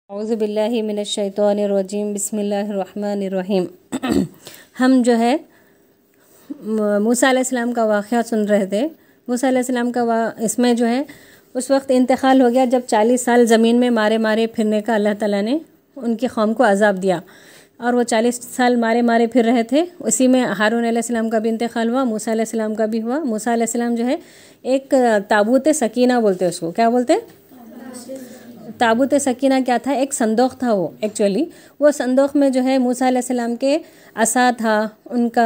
औज़ु बिल्लाहि मिनश शैतानिर रजीम बिस्मिल्लाहिर रहमानिर रहीम। हम जो है मूसा अलैहिस्सलाम का वाक़या सुन रहे थे। मूसा अलैहिस्सलाम का इसमें जो है उस वक्त इंतकाल हो गया जब 40 साल ज़मीन में मारे मारे फिरने का अल्लाह ताला ने उनकी कौम को अज़ाब दिया और वो 40 साल मारे मारे फिर रहे थे। उसी में हारून अलैहिस्सलाम का भी इंतकाल हुआ, मूसा अलैहिस्सलाम का भी हुआ। मूसा अलैहिस्सलाम जो है एक ताबूत सकीना बोलते उसको, क्या बोलते? ताबूत सकीना क्या था? एक संदूक था। वो एक्चुअली वो संदूक में जो है मूसा अलैहिस्सलाम के असा था, उनका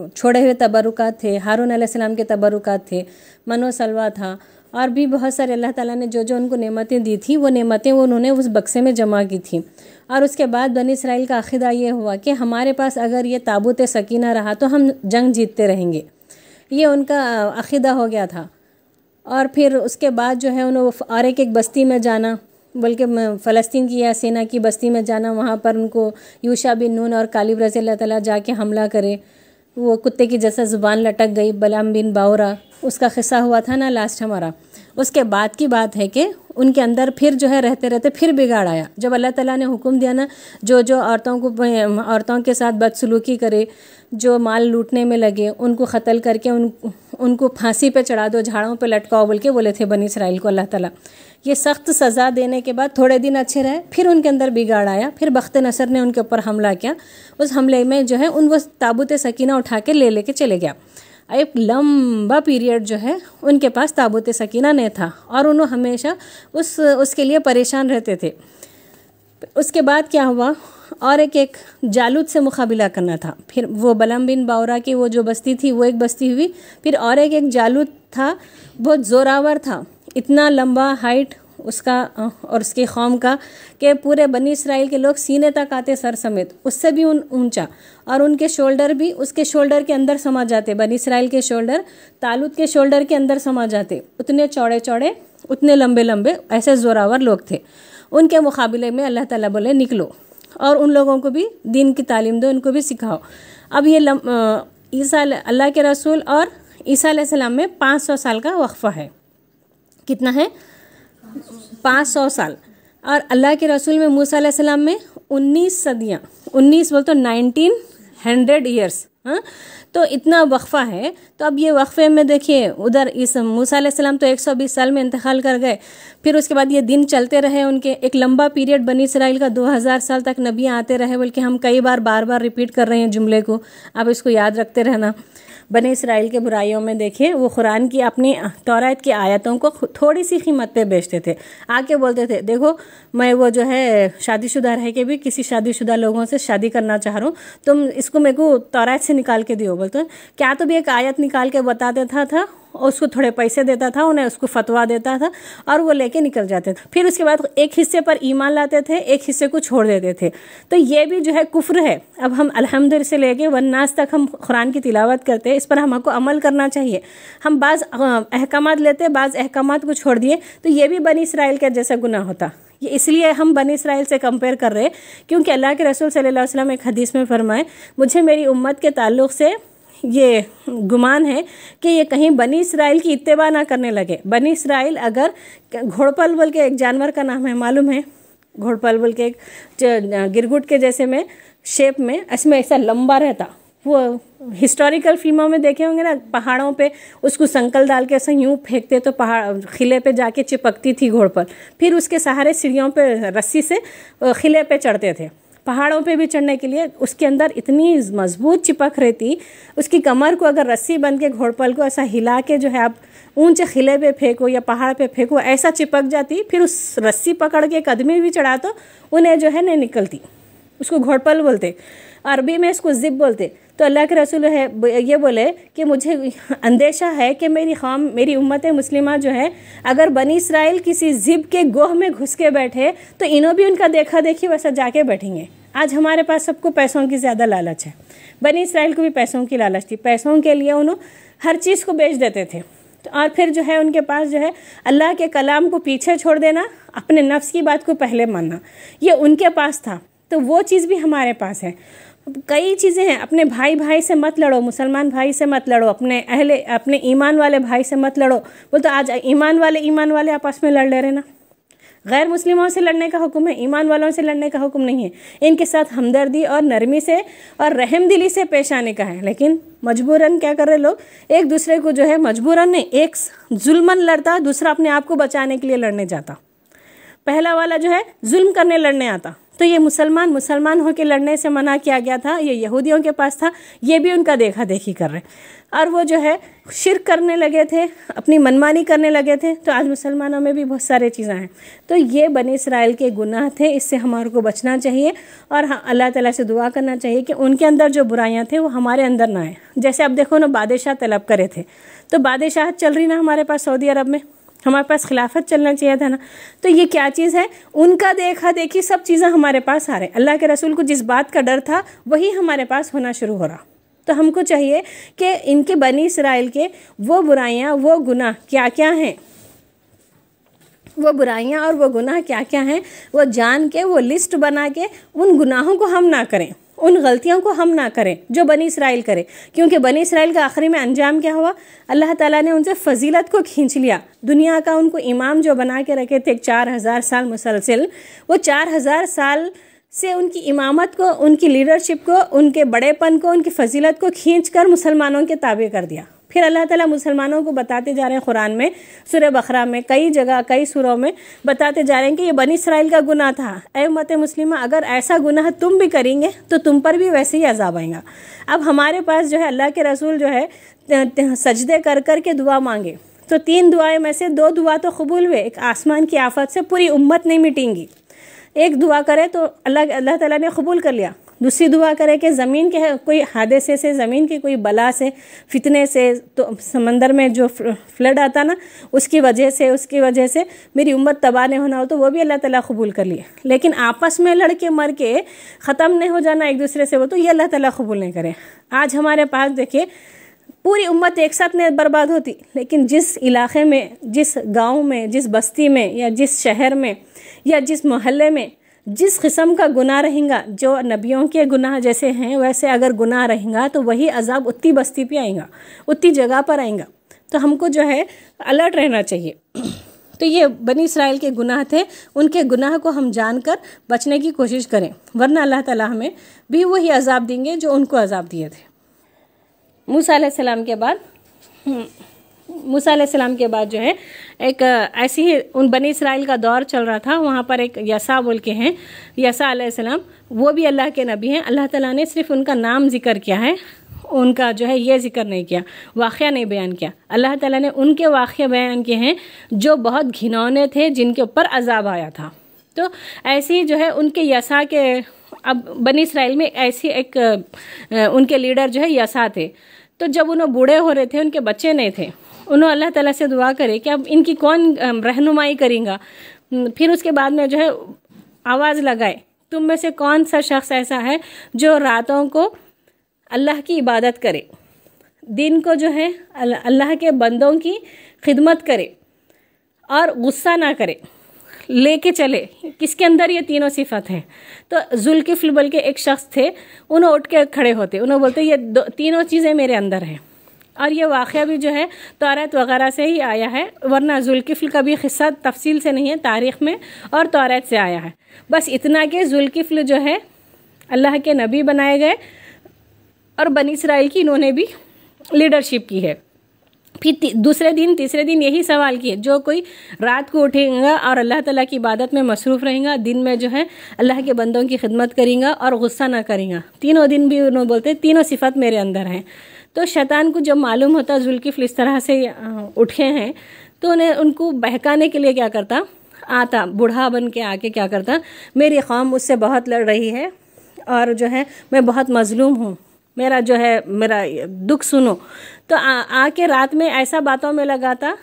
छोड़े हुए तबरुकात थे, हारून अलैहिस्सलाम के तबरुकात थे, मनो सलवा था और भी बहुत सारे अल्लाह ताला ने जो जो उनको नेमतें दी थी वो नेमतें वो उन्होंने उस बक्से में जमा की थी। और उसके बाद बनी इसराइल का अक़ीदा ये हुआ कि हमारे पास अगर ये ताबूत सकीना रहा तो हम जंग जीतते रहेंगे। ये उनका अक़ीदा हो गया था। और फिर उसके बाद जो है उन्होंने और एक बस्ती में जाना, बल्कि फ़लस्तीन की या सेना की बस्ती में जाना, वहाँ पर उनको यूशा बिन नून और कालिब रज़ी अल्लाह ताला जाके हमला करे। वो कुत्ते की जैसा ज़ुबान लटक गई, बलाम बिन बावरा, उसका क़िस्सा हुआ था ना लास्ट हमारा। उसके बाद की बात है कि उनके अंदर फिर जो है रहते रहते फिर बिगाड़ आया। जब अल्लाह ताला ने हुक्म दिया ना, जो जो औरतों के साथ बदसलूकी करे, जो माल लूटने में लगे, उनको क़त्ल करके उनको फांसी पे चढ़ा दो, झाड़ों पे लटकाओ बोल के बोले थे बनी इसराइल को अल्लाह ताला। ये सख्त सज़ा देने के बाद थोड़े दिन अच्छे रहे, फिर उनके अंदर बिगाड़ आया। फिर बख्त नसर ने उनके ऊपर हमला किया। उस हमले में जो है वो ताबूत सकीना उठा के लेके चले गया। एक लंबा पीरियड जो है उनके पास ताबूत सकीना नहीं था और उन्होंने हमेशा उसके लिए परेशान रहते थे। उसके बाद क्या हुआ, और एक जालूत से मुकाबला करना था। फिर वो बलाम बिन बावरा की वो जो बस्ती थी वो एक बस्ती हुई। फिर और एक जालूत था, बहुत ज़ोरावर था, इतना लंबा हाइट उसका और उसकी कौम का कि पूरे बनी इसराइल के लोग सीने तक आते सर समेत, उससे भी ऊंचा। और उनके शोल्डर भी उसके शोल्डर के अंदर समा जाते, बनी इसराइल के शोल्डर तालूत के शोल्डर के अंदर समा जाते। उतने चौड़े चौड़े, उतने लंबे लंबे, ऐसे ज़ोरावर लोग थे। उनके मुकाबले में अल्लाह ताला बोले निकलो और उन लोगों को भी दीन की तालीम दो, उनको भी सिखाओ। अब ये ईसा अल्लाह के रसूल और ईसा अलैहिस्सलाम में 500 साल का वक्फ़ा है। कितना है? 500 साल। और अल्लाह के रसूल में मूसा अलैहिस्सलाम में 19 सदियाँ, 19 बोल तो 1900 ईयर्स। हाँ, तो इतना वक्फ़ा है। तो अब ये वक्फ़े में देखिए, उधर इस मूसा अलैहिस्सलाम तो 120 साल में इंतकाल कर गए। फिर उसके बाद ये दिन चलते रहे उनके, एक लंबा पीरियड बनी इसराइल का 2000 साल तक नबियाँ आते रहे। बल्कि हम कई बार बार रिपीट कर रहे हैं जुमले को, आप इसको याद रखते रहना। बनी इसराइल के बुराइयों में देखिए, वो कुरान की अपनी तौरात की आयतों को थोड़ी सी कीमत पे बेचते थे। आके बोलते थे देखो मैं वो जो है शादीशुदा रह के भी किसी शादीशुदा लोगों से शादी करना चाह रहा हूँ, तुम इसको मेरे को तौरात से निकाल के दियो। बोलते क्या? तो भी एक आयत निकाल के बता देता था और उसको थोड़े पैसे देता था, उन्हें उसको फतवा देता था और वो लेके निकल जाते थे। फिर उसके बाद एक हिस्से पर ईमान लाते थे, एक हिस्से को छोड़ देते थे। तो ये भी जो है कुफ्र है। अब हम अल्हम्दुलिल्लाह से लेके वन्नास तक हम कुरान की तिलावत करते हैं, इस पर हमको अमल करना चाहिए। हम बाज़ अहकामात लेते, बाज़ अहकामात को छोड़ दिए, तो ये भी बनी इसराइल का जैसा गुनाह होता। ये इसलिए हम बनी इसराइल से कंपेयर कर रहे हैं क्योंकि अल्लाह के रसूल सल्लल्लाहु अलैहि वसल्लम एक हदीस में फरमाए, मुझे मेरी उम्मत के ताल्लुक़ से ये गुमान है कि ये कहीं बनी इसराइल की इत्तेबा ना करने लगे। बनी इसराइल अगर घोड़पल बोल के एक जानवर का नाम है, मालूम है? घोड़पल बोल के एक गिरगुट के जैसे में शेप में, इसमें ऐसा लंबा रहता। वो हिस्टोरिकल फिल्मों में देखे होंगे ना, पहाड़ों पे उसको संकल डाल के ऐसा यूँ फेंकते तो पहाड़ खिले पे जाके चिपकती थी घोड़पल। फिर उसके सहारे सीढ़ियों पे रस्सी से खिले पे चढ़ते थे। पहाड़ों पे भी चढ़ने के लिए उसके अंदर इतनी मजबूत चिपक रहती, उसकी कमर को अगर रस्सी बन के घोड़पल को ऐसा हिला के जो है आप ऊंचे खिले पे फेंको या पहाड़ पे फेंको, ऐसा चिपक जाती। फिर उस रस्सी पकड़ के एक आदमी भी चढ़ा तो उन्हें जो है नहीं निकलती। उसको घोड़पल बोलते, अरबी में इसको जिब बोलते। तो अल्लाह के रसूल है ये बोले कि मुझे अंदेशा है कि मेरी कौम, मेरी उम्मत मुस्लिमा जो है, अगर बनी इसराइल किसी जिब के गोह में घुस के बैठे तो इन्हों भी उनका देखा देखी वैसा जाके बैठेंगे। आज हमारे पास सबको पैसों की ज़्यादा लालच है, बनी इसराइल को भी पैसों की लालच थी। पैसों के लिए उन्होंने हर चीज़ को बेच देते थे। और फिर जो है उनके पास जो है अल्लाह के कलाम को पीछे छोड़ देना, अपने नफ्स की बात को पहले मानना, ये उनके पास था। तो वो चीज़ भी हमारे पास है। कई चीज़ें हैं। अपने भाई से मत लड़ो, मुसलमान भाई से मत लड़ो, अपने ईमान वाले भाई से मत लड़ो। बोल तो आज ईमान वाले आपस में लड़ ले रहे ना। गैर मुस्लिमों से लड़ने का हुक्म है, ईमान वालों से लड़ने का हुक्म नहीं है। इनके साथ हमदर्दी और नरमी से और रहमदिली से पेश आने का है। लेकिन मजबूरन क्या कर रहे लोग, एक दूसरे को जो है मजबूरन नहीं, एक जुल्मन लड़ता, दूसरा अपने आप को बचाने के लिए लड़ने जाता। पहला वाला जो है जुल्म करने लड़ने आता। तो ये मुसलमान होकर लड़ने से मना किया गया था, ये यहूदियों के पास था, ये भी उनका देखा देखी कर रहे और वो जो है शिर्क करने लगे थे, अपनी मनमानी करने लगे थे। तो आज मुसलमानों में भी बहुत सारे चीज़ें हैं। तो ये बनी इसराइल के गुनाह थे, इससे हमारे को बचना चाहिए और अल्लाह ताला से दुआ करना चाहिए कि उनके अंदर जो बुराइयां थे वो हमारे अंदर ना आए। जैसे अब देखो ना, बादशाह तलब करे थे, तो बादशाह चल रही ना हमारे पास सऊदी अरब में, हमारे पास खिलाफत चलना चाहिए था ना। तो ये क्या चीज़ है, उनका देखा देखी सब चीज़ें हमारे पास आ रहे। अल्लाह के रसूल को जिस बात का डर था वही हमारे पास होना शुरू हो रहा। तो हमको चाहिए कि इनके बनी इसराइल के वो बुराइयां, वो गुनाह क्या क्या हैं, वो बुराइयां और वो गुनाह क्या क्या हैं, वो जान के, वो लिस्ट बना के उन गुनाहों को हम ना करें, उन गलतियों को हम ना करें जो बनी इसराइल करे। क्योंकि बनी इसराइल का आखिरी में अंजाम क्या हुआ, अल्लाह ताला ने उनसे फजीलत को खींच लिया। दुनिया का उनको इमाम जो बना के रखे थे 4000 साल मुसलसिल, वो 4000 साल से उनकी इमामत को, उनकी लीडरशिप को, उनके बड़ेपन को, उनकी फजीलत को खींच कर मुसलमानों के ताबे कर दिया। फिर अल्लाह ताला मुसलमानों को बताते जा रहे हैं कुरान में, सूरह बकरा में, कई जगह कई सूरों में बताते जा रहे हैं कि ये बनी इसराइल का गुनाह था। ऐ उम्मत मुस्लिमा, अगर ऐसा गुनाह तुम भी करेंगे तो तुम पर भी वैसे ही अजाब आएगा। अब हमारे पास जो है अल्लाह के रसूल जो है सजदे कर कर के दुआ मांगे, तो 3 दुआएं में से 2 दुआ तो कबूल हुए। एक आसमान की आफत से पूरी उम्मत नहीं मिटेंगी, एक दुआ करे तो अल्लाह ताला ने कबूल कर लिया। दूसरी दुआ करे कि ज़मीन के कोई हादसे से, ज़मीन की कोई बला से, फितने से, तो समंदर में जो फ्लड आता ना, उसकी वजह से मेरी उम्मत तबाह नहीं होना हो, तो वो भी अल्लाह ताला कबूल कर लिए। लेकिन आपस में लड़के मर के ख़त्म नहीं हो जाना एक दूसरे से, वो तो ये अल्लाह ताला कबूल नहीं करे। आज हमारे पास देखिए पूरी उम्मत एक साथ नहीं बर्बाद होती, लेकिन जिस इलाके में, जिस गाँव में, जिस बस्ती में या जिस शहर में या जिस मोहल्ले में जिस किस्म का गुनाह रहेगा, जो नबियों के गुनाह जैसे हैं वैसे अगर गुनाह रहेगा, तो वही अजाब उतनी बस्ती पे आएगा, उतनी जगह पर आएगा। तो हमको जो है अलर्ट रहना चाहिए। तो ये बनी इसराइल के गुनाह थे, उनके गुनाह को हम जानकर बचने की कोशिश करें, वरना अल्लाह ताला हमें भी वही अजाब देंगे जो उनको अजाब दिए थे। मूसा अलैहिस्सलाम के बाद जो है एक ऐसी ही उन बनी इसराइल का दौर चल रहा था। वहाँ पर एक यसा बोल के हैं, यसा अलैहिस्सलाम, वो भी अल्लाह के नबी हैं। अल्लाह ताला ने सिर्फ उनका नाम जिक्र किया है, उनका जो है ये जिक्र नहीं किया, वाक़या नहीं बयान किया। अल्लाह ताला ने उनके वाक़या बयान किए हैं जो बहुत घिनौने थे, जिनके ऊपर अजाब आया था। तो ऐसे ही जो है उनके यसा के, अब बनी इसराइल में ऐसी एक उनके लीडर जो है यसा थे। तो जब उन्हें बूढ़े हो रहे थे, उनके बच्चे नहीं थे, उन्होंने अल्लाह ताला से दुआ करे कि अब इनकी कौन रहनुमाई करेगा। फिर उसके बाद में जो है आवाज़ लगाए, तुम में से कौन सा शख्स ऐसा है जो रातों को अल्लाह की इबादत करे, दिन को जो है अल्लाह के बंदों की खिदमत करे और गुस्सा ना करे, लेके चले। किसके अंदर ये तीनों सिफत हैं? तो जुल्किफ्ल बोल के एक शख्स थे, उन्होंने उठ के खड़े होते, उन्होंने बोलते ये तीनों चीज़ें मेरे अंदर हैं। और ये वाक़या भी जो है तौरात वगैरह से ही आया है, वरना जुल्किफ्ल का भी किस्सा तफसील से नहीं है, तारीख़ में और तौरात से आया है। बस इतना कि जुल्किफ्ल जो है अल्लाह के नबी बनाए गए और बनी इसराइल की इन्होंने भी लीडरशिप की है। फिर दूसरे दिन, तीसरे दिन यही सवाल किए, जो कोई रात को उठेगा और अल्लाह ताला की इबादत में मसरूफ़ रहेगा, दिन में जो है अल्लाह के बंदों की खिदमत करेगा और गुस्सा ना करेगा, तीनों दिन भी उन्होंने बोलते तीनों सिफत मेरे अंदर हैं। तो शैतान को जब मालूम होता जुल्किफ्ल इस तरह से उठे हैं, तो उन्हें उनको बहकाने के लिए क्या करता, आता बूढ़ा बन के आके क्या करता, मेरी कौम मुझसे बहुत लड़ रही है और जो है मैं बहुत मजलूम हूँ, मेरा जो है मेरा दुख सुनो। तो आके रात में ऐसा बातों में लगाता,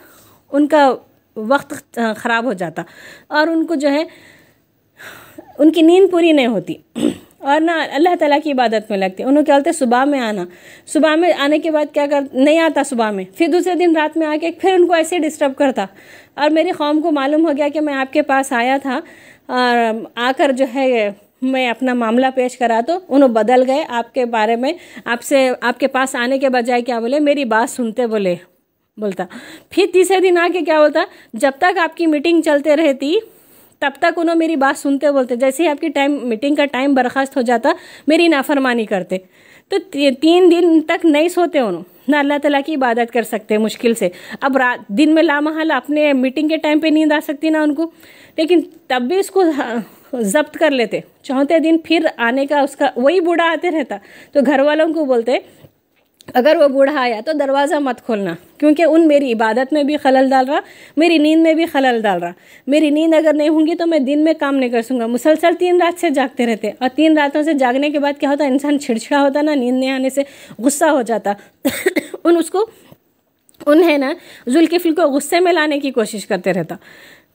उनका वक्त ख़राब हो जाता और उनको जो है उनकी नींद पूरी नहीं होती और ना अल्लाह ताला की इबादत में लगते। उन्होंने क्या बोलते, सुबह में आना, सुबह में आने के बाद क्या कर, नहीं आता सुबह में, फिर दूसरे दिन रात में आके फिर उनको ऐसे डिस्टर्ब करता। और मेरी कौम को मालूम हो गया कि मैं आपके पास आया था और आकर जो है मैं अपना मामला पेश करा, तो उन्होंने बदल गए आपके बारे में, आपसे आपके पास आने के बजाय क्या बोले, मेरी बात सुनते बोलता। फिर तीसरे दिन आके क्या बोलता, जब तक आपकी मीटिंग चलते रहती तब तक उन्होंने मेरी बात सुनते बोलते, जैसे ही आपकी मीटिंग का टाइम बर्खास्त हो जाता मेरी नाफरमानी करते। तो 3 दिन तक नहीं सोते उन्होंने, ना अल्लाह ताला की इबादत कर सकते मुश्किल से। अब रात दिन में लामहल अपने मीटिंग के टाइम पे नींद आ सकती ना उनको, लेकिन तब भी इसको जब्त कर लेते। चौथे दिन फिर आने का उसका वही बूढ़ा आते रहता, तो घर वालों को बोलते अगर वो बूढ़ा आया तो दरवाज़ा मत खोलना, क्योंकि मेरी इबादत में भी खलल डाल रहा, मेरी नींद में भी खलल डाल रहा। मेरी नींद अगर नहीं होंगी तो मैं दिन में काम नहीं कर सकूँगा। मुसलसल 3 रात से जागते रहते, और 3 रातों से जागने के बाद क्या होता, इंसान छिड़छिड़ा होता ना, नींद नहीं आने से गुस्सा हो जाता। उन्हें ना जुल्किफ्ल को गुस्से में लाने की कोशिश करते रहता।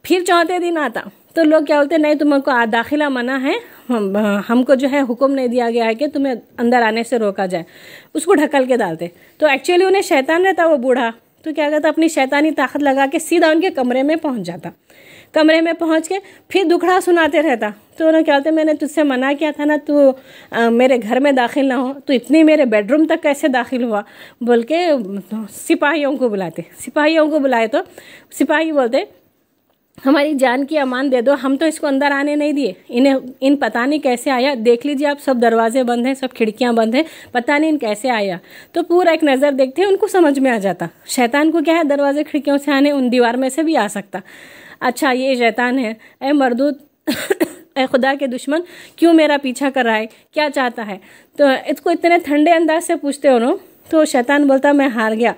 फिर चौथे दिन आता तो लोग क्या बोलते, नहीं तुमको दाखिला मना है, हमको जो है हुक्म नहीं दिया गया है कि तुम्हें अंदर आने से रोका जाए। उसको ढकल के डालते। तो एक्चुअली उन्हें शैतान रहता वो बूढ़ा, तो क्या करता, अपनी शैतानी ताकत लगा के सीधा उनके कमरे में पहुंच जाता। कमरे में पहुंच के फिर दुखड़ा सुनाते रहता। तो उन्हें क्या बोलते, मैंने तुझसे मना किया था ना, तू मेरे घर में दाखिल ना हो, तो इतनी मेरे बेडरूम तक कैसे दाखिल हुआ, बोल के सिपाहियों को बुलाते। सिपाहियों को बुलाए तो सिपाही बोलते, हमारी जान की अमान दे दो, हम तो इसको अंदर आने नहीं दिए, इन पता नहीं कैसे आया, देख लीजिए आप, सब दरवाजे बंद हैं, सब खिड़कियां बंद हैं, पता नहीं इन कैसे आया। तो पूरा एक नज़र देखते हैं, उनको समझ में आ जाता शैतान को क्या है दरवाजे खिड़कियों से आने, उन दीवार में से भी आ सकता। अच्छा ये शैतान है, ए मरदूद ए खुदा के दुश्मन, क्यों मेरा पीछा कर रहा है, क्या चाहता है। तो इसको इतने ठंडे अंदाज से पूछते हो ना, तो शैतान बोलता मैं हार गया,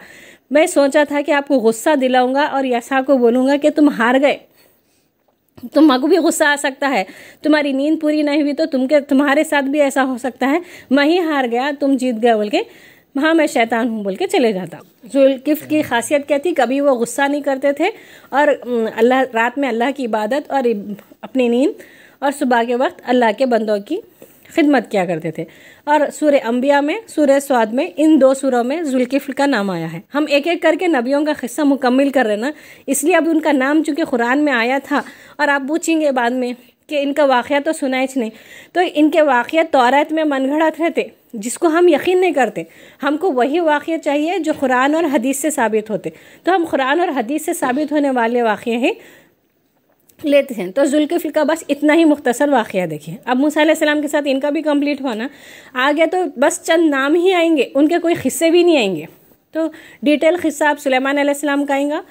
मैं सोचा था कि आपको गुस्सा दिलाऊंगा और यसा को बोलूँगा कि तुम हार गए। तुम्हारा भी गुस्सा आ सकता है, तुम्हारी नींद पूरी नहीं हुई तो तुम्हारे साथ भी ऐसा हो सकता है, मैं ही हार गया तुम जीत गए बोल के, हाँ मैं शैतान हूँ बोल के चले जाता। जुल्किफ्ल की खासियत क्या थी, कभी वो गुस्सा नहीं करते थे, और अल्लाह रात में अल्लाह की इबादत और अपनी नींद, और सुबह के वक्त अल्लाह के बंदों की खिदमत किया करते थे। और सूरह अंबिया में, सूरह स्वाद में, इन 2 सूरों में जुल्किफ्ल का नाम आया है। हम एक एक करके नबियों का किस्सा मुकम्मल कर रहे ना, इसलिए अब उनका नाम चूँकि कुरान में आया था, और आप पूछेंगे बाद में कि इनका वाक़या तो सुना ही नहीं, तो इनके वाक़या तौरात में मनगढ़ंत रहते, जिसको हम यकीन नहीं करते। हमको वही वाक़या चाहिए जो कुरान और हदीस से साबित होते, तो हम कुरान और हदीस से साबित होने वाले वाक़ये ही लेते हैं। तो जुल्किफ्ल का बस इतना ही मुख्तसर वाक़या देखिए। अब मूसा अलैहिस्सलाम के साथ इनका भी कंप्लीट हुआ ना, आगे तो बस चंद नाम ही आएंगे, उनके कोई किस्से भी नहीं आएंगे। तो डिटेल किस्सा आप सुलेमान अलैहिस्सलाम का आएगा,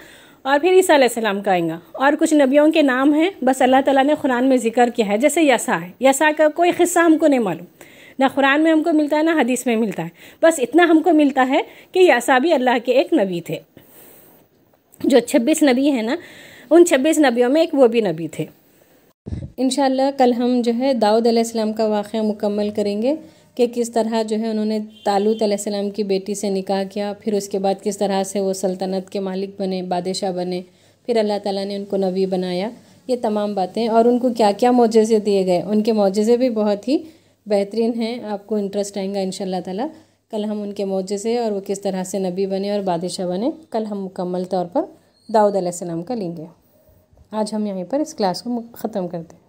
और फिर ईसा अलैहिस्सलाम का आएगा, और कुछ नबियों के नाम हैं बस अल्लाह ताला ने कुरान में जिक्र किया है। जैसे यसा है, यसा का कोई किस्सा हमको नहीं मालूम, ना कुरान में हमको मिलता है ना हदीस में मिलता है, बस इतना हमको मिलता है कि यसा भी अल्लाह के एक नबी थे। जो 26 नबी हैं ना, उन 26 नबियों में एक वो भी नबी थे। इंशाअल्लाह कल हम जो है दाऊद अलैहिस्सलाम का वाक़या मुकम्मल करेंगे कि किस तरह जो है उन्होंने तालूत अलैहिस्सलाम की बेटी से निकाह किया, फिर उसके बाद किस तरह से वो सल्तनत के मालिक बने, बादशाह बने, फिर अल्लाह ताला ने उनको नबी बनाया, ये तमाम बातें, और उनको क्या क्या मौजज़े दिए गए, उनके मौजज़े भी बहुत ही बेहतरीन हैं। आपको इंटरेस्ट आएगा इंशाअल्लाह ताला। कल हम उनके मौजज़े और वो किस तरह से नबी बने और बादशाह बने, कल हम मुकम्मल तौर पर दाऊद अलैहिस्सलाम का लेंगे। आज हम यहीं पर इस क्लास को ख़त्म करते हैं।